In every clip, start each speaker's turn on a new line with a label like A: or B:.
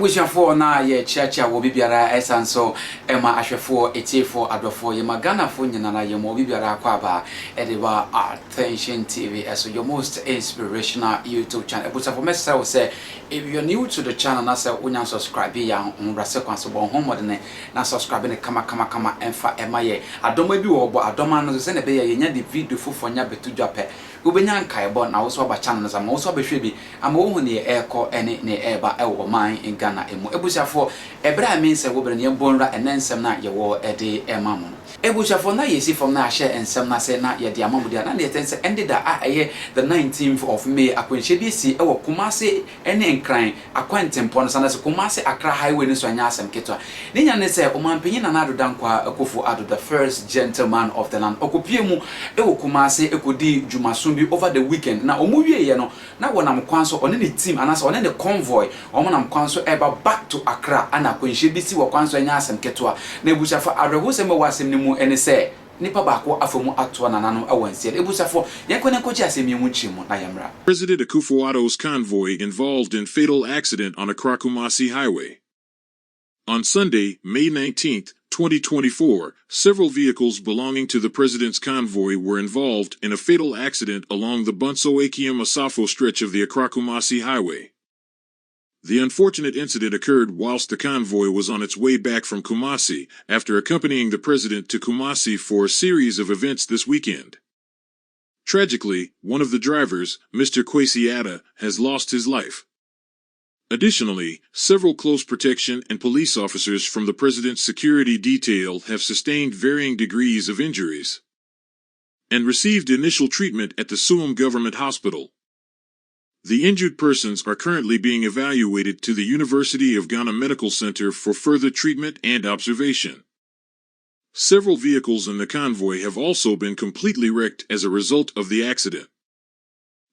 A: Ebusiafo na ye chiacha wo bibiara esanso ema ahwefo etiefo adofo ye magana fo nyinana ye mo bibiara kwaba edeba Attention TV as your most inspirational YouTube channel. Ebusiafo message will say if you're new to the channel na say unya subscribe ya unrase kwanso bon homo de na subscribe ne kama emfa ema ye adoma bi wo bo adoma no se ne be ye nya the video fofo nya betu dwape ubenya nkai bo na wo so ba channel za ma wo so ba hwe bi ama wo hu ne eko ene ne eba ewo man Ghana emu ebusiafo ebra mi nse wo bre ne bonra enensem na ye wo ede ema mo ebusiafo na yesi from na ahye ensem na se na ye de amamu de na ne tense ended that the 19th of May akwenche bi si ewo Kumasi ene nkran akwantempo no sana se Kumasi Accra highway ni so anya asem ketwa ne nya ne se omampanyin na ado dankwa Akufo-Addo the first gentleman of the land okopie mu ewo Kumasi ekodi dwumaso bi over the weekend na omuwie ye no na wonam kwanso one ne team anasa one ne convoy omonam kwanso eba back to Accra ana kwenche bi si wo kwanso anya asem ketwa na ebusiafo arego se me wasem ni mu ene se nipa bako afomu atwa nanano awansie ebusafo yenkone koji asemi mu chimo na yamra.
B: President Akufo-Addo's convoy involved in fatal accident on Accra Kumasi highway. On Sunday, May 19, 2024, several vehicles belonging to the president's convoy were involved in a fatal accident along the Bunso-Akiem-Asafo stretch of the Accra Kumasi highway. The unfortunate incident occurred whilst the convoy was on its way back from Kumasi after accompanying the president to Kumasi for a series of events this weekend. Tragically, one of the drivers, Mr. Kwesi-Adda, has lost his life. Additionally, several close protection and police officers from the president's security detail have sustained varying degrees of injuries and received initial treatment at the c0nv0y government hospital. The injured persons are currently being evaluated to the University of Ghana Medical Center for further treatment and observation. Several vehicles in the convoy have also been completely wrecked as a result of the accident.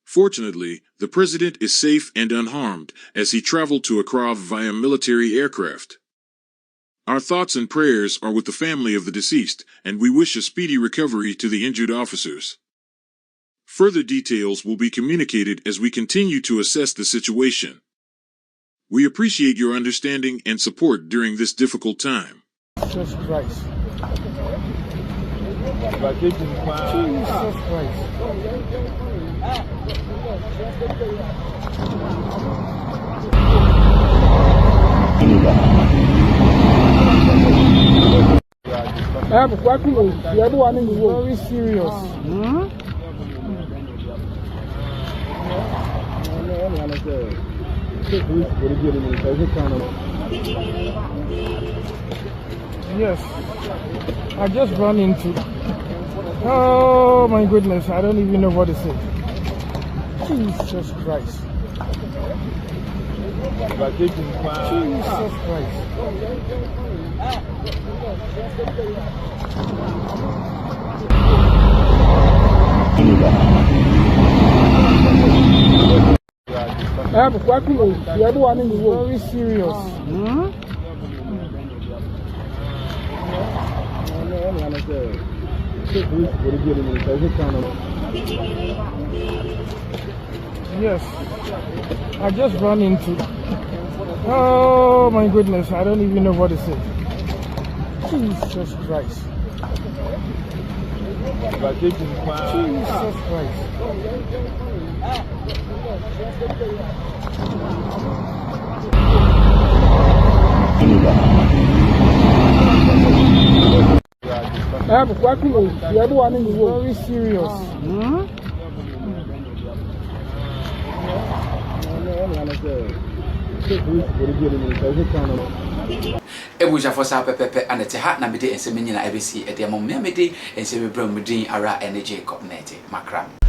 B: Fortunately, the president is safe and unharmed as he traveled to Accra via military aircraft. Our thoughts and prayers are with the family of the deceased, and we wish a speedy recovery to the injured officers. Further details will be communicated as we continue to assess the situation. We appreciate your understanding and support during this difficult time.
C: Jesus Christ. Jesus Christ. Very serious. Yes, I just ran into. Oh my goodness, I don't even know what to say. Jesus Christ. Jesus Christ. Very serious. Yes, I just ran into. Oh my goodness, I don't even know what to say. Jesus Christ. Jesus Christ. Very serious.
A: Ebusiafo sa pepepe anete ha na mede ensem nyina ebesi ede amom me mede ensem bra mudin ara energy Jacob nete makram.